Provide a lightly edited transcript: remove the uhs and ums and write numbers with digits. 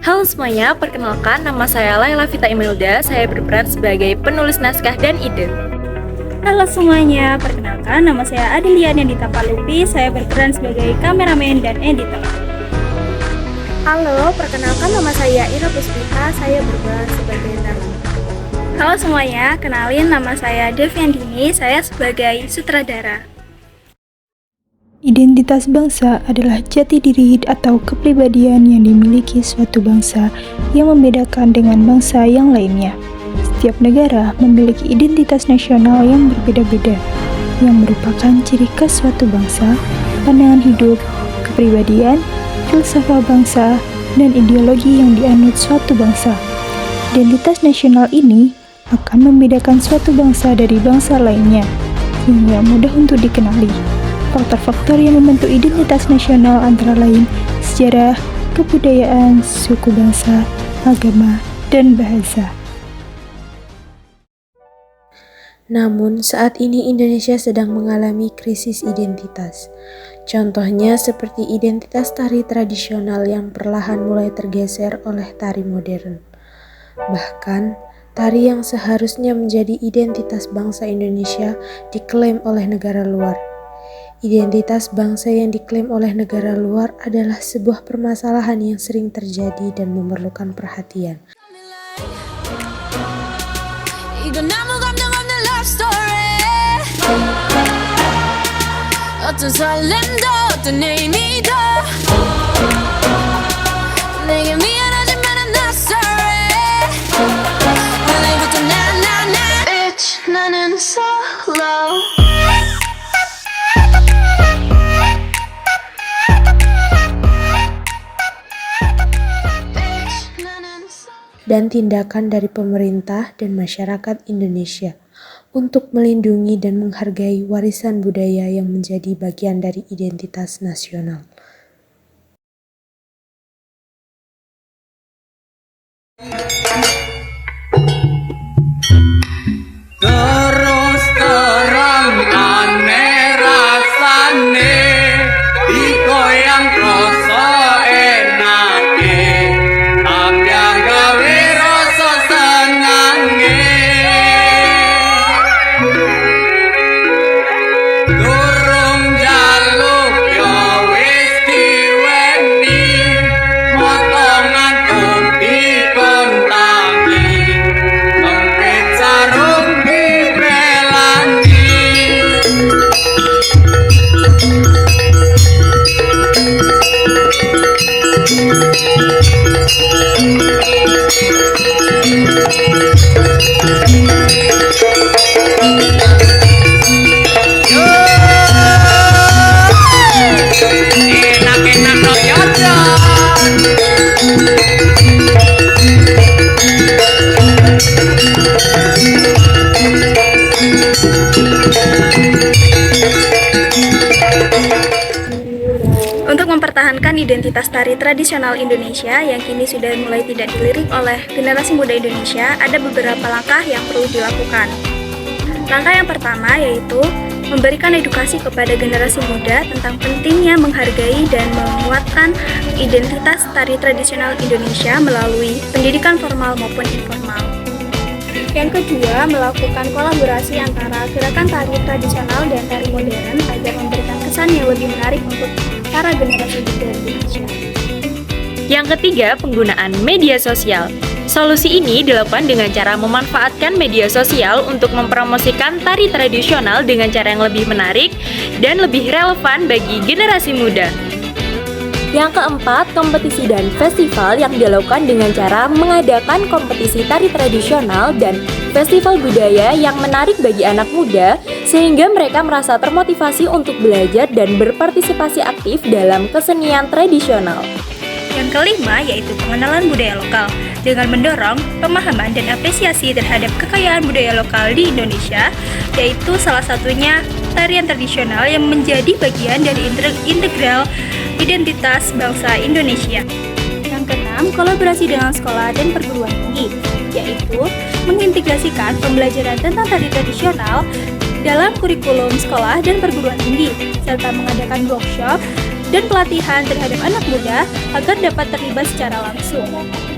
Halo semuanya, perkenalkan nama saya Laila Vita Imelda. Saya berperan sebagai penulis naskah dan ide. Halo semuanya, perkenalkan nama saya Adelian yang Palupi. Saya berperan sebagai kameramen dan editor. Halo, perkenalkan nama saya Ira Puspita. Saya berperan sebagai narasumber. Halo semuanya, kenalin nama saya Deviandini. Saya sebagai sutradara. Identitas bangsa adalah jati diri atau kepribadian yang dimiliki suatu bangsa yang membedakan dengan bangsa yang lainnya. Setiap negara memiliki identitas nasional yang berbeda-beda, yang merupakan ciri khas suatu bangsa, pandangan hidup, kepribadian, filsafat bangsa, dan ideologi yang dianut suatu bangsa. Identitas nasional ini akan membedakan suatu bangsa dari bangsa lainnya, sehingga mudah untuk dikenali. Faktor-faktor yang membentuk identitas nasional antara lain sejarah, kebudayaan, suku bangsa, agama, dan bahasa. Namun, saat ini Indonesia sedang mengalami krisis identitas. Contohnya seperti identitas tari tradisional yang perlahan mulai tergeser oleh tari modern. Bahkan, tari yang seharusnya menjadi identitas bangsa Indonesia diklaim oleh negara luar. Identitas bangsa yang diklaim oleh negara luar adalah sebuah permasalahan yang sering terjadi dan memerlukan perhatian. Dan tindakan dari pemerintah dan masyarakat Indonesia untuk melindungi dan menghargai warisan budaya yang menjadi bagian dari identitas nasional. Terus terang aneh rasane digoyang rasa enake tapi gawe rasa senange durung jaluk ya wis diweni potongan kopi kontangi kempit sarung dibelani. Enak-enak no jajan. Untuk mempertahankan identitas tari tradisional Indonesia yang kini sudah mulai tidak dilirik oleh generasi muda Indonesia, ada beberapa langkah yang perlu dilakukan. Langkah yang pertama yaitu memberikan edukasi kepada generasi muda tentang pentingnya menghargai dan menguatkan identitas tari tradisional Indonesia melalui pendidikan formal maupun informal. Yang kedua, melakukan kolaborasi antara gerakan tari tradisional dan tari modern agar memberikan kesan yang lebih menarik untuk para generasi muda Indonesia. Yang ketiga, penggunaan media sosial. Solusi ini dilakukan dengan cara memanfaatkan media sosial untuk mempromosikan tari tradisional dengan cara yang lebih menarik dan lebih relevan bagi generasi muda. Yang keempat, kompetisi dan festival yang dilakukan dengan cara mengadakan kompetisi tari tradisional dan festival budaya yang menarik bagi anak muda sehingga mereka merasa termotivasi untuk belajar dan berpartisipasi aktif dalam kesenian tradisional. Yang kelima yaitu pengenalan budaya lokal dengan mendorong pemahaman dan apresiasi terhadap kekayaan budaya lokal di Indonesia, yaitu salah satunya tarian tradisional yang menjadi bagian dari integral identitas bangsa Indonesia. Yang keenam, kolaborasi dengan sekolah dan perguruan tinggi, yaitu mengintegrasikan pembelajaran tentang tari tradisional dalam kurikulum sekolah dan perguruan tinggi, serta mengadakan workshop dan pelatihan terhadap anak muda agar dapat terlibat secara langsung.